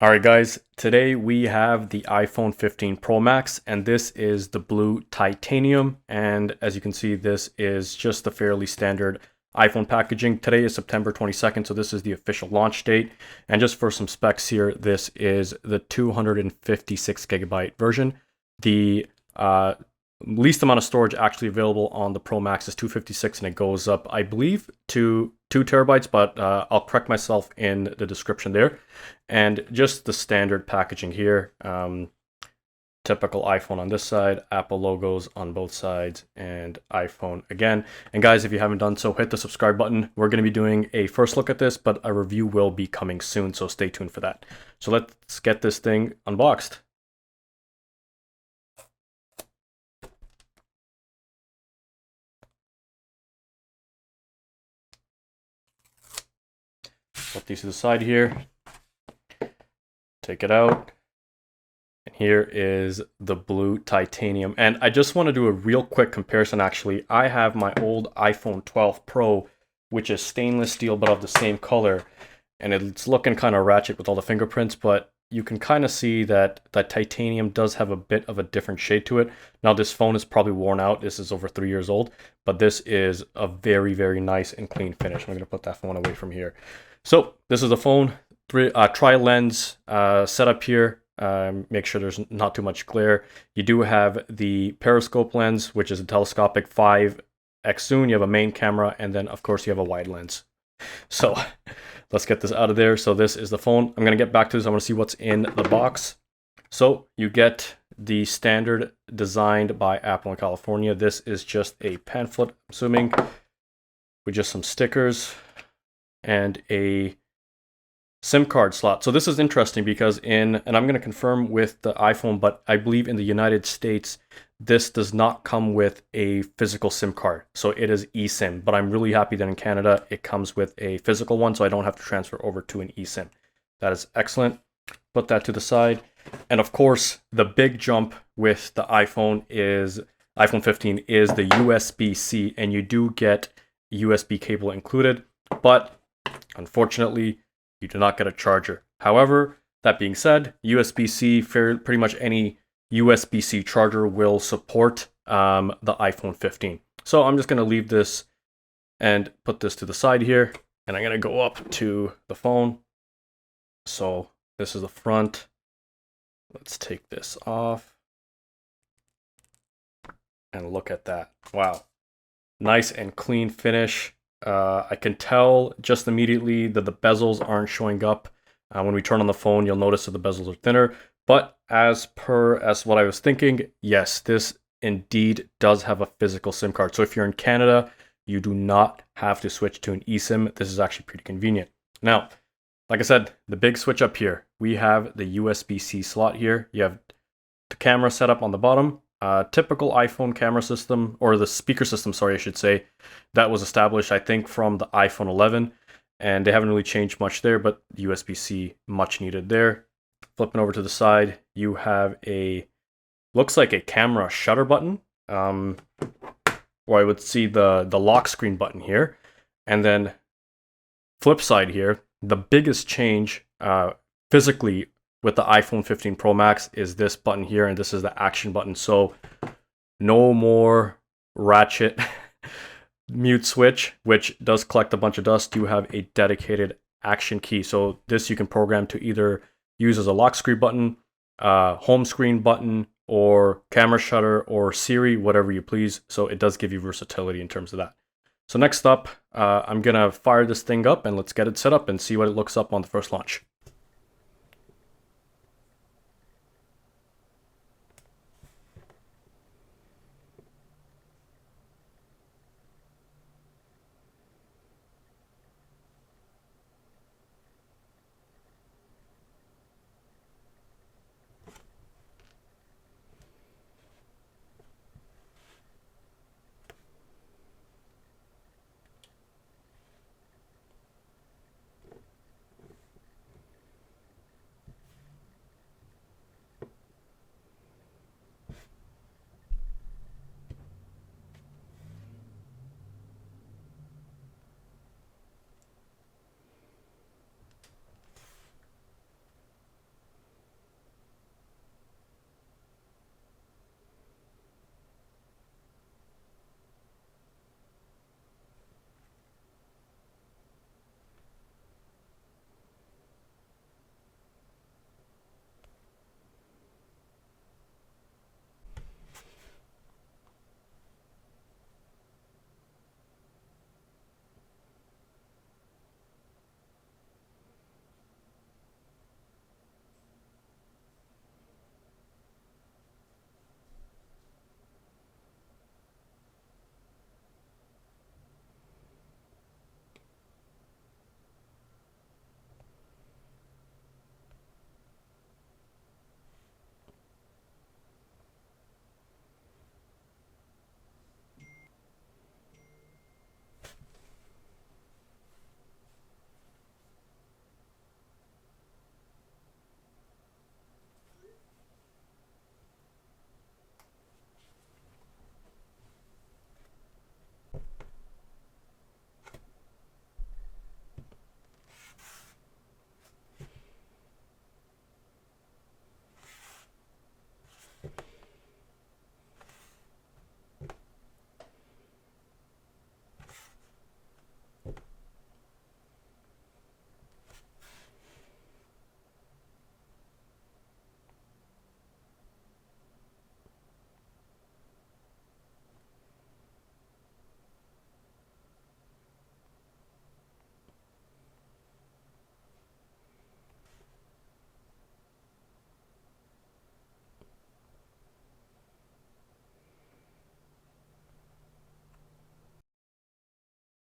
All right, guys, today we have the iPhone 15 Pro Max, and this is the blue titanium. And as you can see, this is just the fairly standard iPhone packaging. Today is September 22nd, so this is the official launch date. And just for some specs here, this is the 256 gigabyte version. The least amount of storage actually available on the Pro Max is 256, and it goes up, I believe, to 2 terabytes, but I'll correct myself in the description there. And just the standard packaging here. Typical iPhone on this side, Apple logos on both sides, and iPhone again. And guys, if you haven't done so, hit the subscribe button. We're going to be doing a first look at this, but a review will be coming soon, so stay tuned for that. So let's get this thing unboxed. Put these to the side here. Take it out. And here is the blue titanium. And I just want to do a real quick comparison actually. I have my old iPhone 12 Pro, which is stainless steel but of the same color. And it's looking kind of ratchet with all the fingerprints, but you can kind of see that titanium does have a bit of a different shade to it. Now this phone is probably worn out. This is over 3 years old, but this is a very, very nice and clean finish. I'm going to put that phone away from here. So this is the phone, tri-lens setup here. Make sure there's not too much glare. You do have the periscope lens, which is a telescopic 5x zoom. You have a main camera, and then of course you have a wide lens. So let's get this out of there. So this is the phone. I'm going to get back to this. I want to see what's in the box. So you get the standard designed by Apple in California. This is just a pamphlet, I'm assuming, with just some stickers and a SIM card slot. So this is interesting because and I'm going to confirm with the iPhone, but I believe in the United States, this does not come with a physical SIM card. So it is eSIM, but I'm really happy that in Canada, it comes with a physical one, so I don't have to transfer over to an eSIM. That is excellent. Put that to the side. And of course, the big jump with the iPhone 15 is the USB-C, and you do get USB cable included, but unfortunately, you do not get a charger. However, that being said, USB-C, pretty much any USB-C charger will support the iPhone 15. So I'm just going to leave this and put this to the side here, and I'm going to go up to the phone. So this is the front. Let's take this off. And look at that. Wow. Nice and clean finish. I can tell just immediately that the bezels aren't showing up. When we turn on the phone, you'll notice that the bezels are thinner. But as what I was thinking, yes, this indeed does have a physical SIM card. So if you're in Canada, you do not have to switch to an eSIM. This is actually pretty convenient. Now, like I said, the big switch up here, we have the USB-C slot here. You have the camera setup on the bottom. Typical iPhone camera system, or the speaker system, sorry, I should say, that was established, I think, from the iPhone 11, and they haven't really changed much there, but USB-C much needed there. Flipping over to the side, you have looks like a camera shutter button, where I would see the lock screen button here, and then flip side here, the biggest change physically with the iPhone 15 Pro Max is this button here, and this is the action button. So no more ratchet mute switch, which does collect a bunch of dust. You have a dedicated action key. So this you can program to either use as a lock screen button, home screen button, or camera shutter, or Siri, whatever you please. So it does give you versatility in terms of that. So next up, I'm gonna fire this thing up and let's get it set up and see what it looks up on the first launch.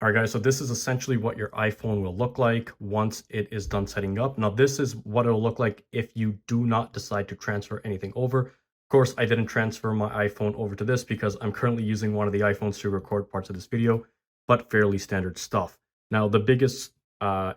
All right, guys, so this is essentially what your iPhone will look like once it is done setting up. Now, this is what it'll look like if you do not decide to transfer anything over. Of course, I didn't transfer my iPhone over to this because I'm currently using one of the iPhones to record parts of this video, but fairly standard stuff. Now, the biggest, I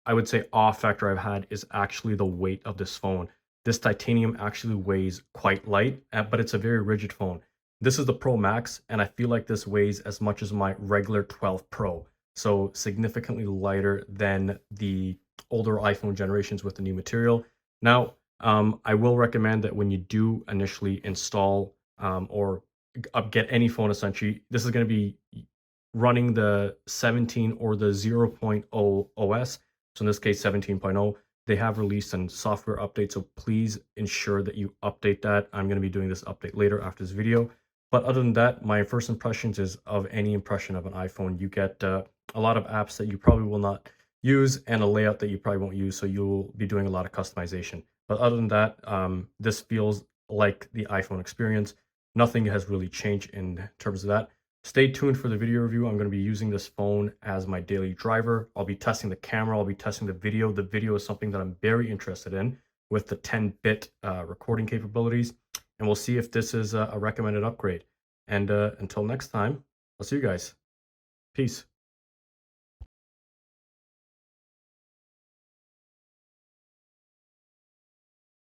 would say, awe factor I've had is actually the weight of this phone. This titanium actually weighs quite light, but it's a very rigid phone. This is the Pro Max, and I feel like this weighs as much as my regular 12 Pro. So significantly lighter than the older iPhone generations with the new material. Now, I will recommend that when you do initially install or get any phone, essentially, this is going to be running the 17 or the 0.0 OS. So in this case, 17.0. They have released a software update, so please ensure that you update that. I'm going to be doing this update later after this video. But other than that, my first impressions is of any impression of an iPhone. You get a lot of apps that you probably will not use and a layout that you probably won't use, so you'll be doing a lot of customization. But other than that, this feels like the iPhone experience. Nothing has really changed in terms of that. Stay tuned for the video review. I'm going to be using this phone as my daily driver. I'll be testing the camera. I'll be testing the video. The video is something that I'm very interested in with the 10-bit recording capabilities. And we'll see if this is a recommended upgrade. And until next time, I'll see you guys. Peace.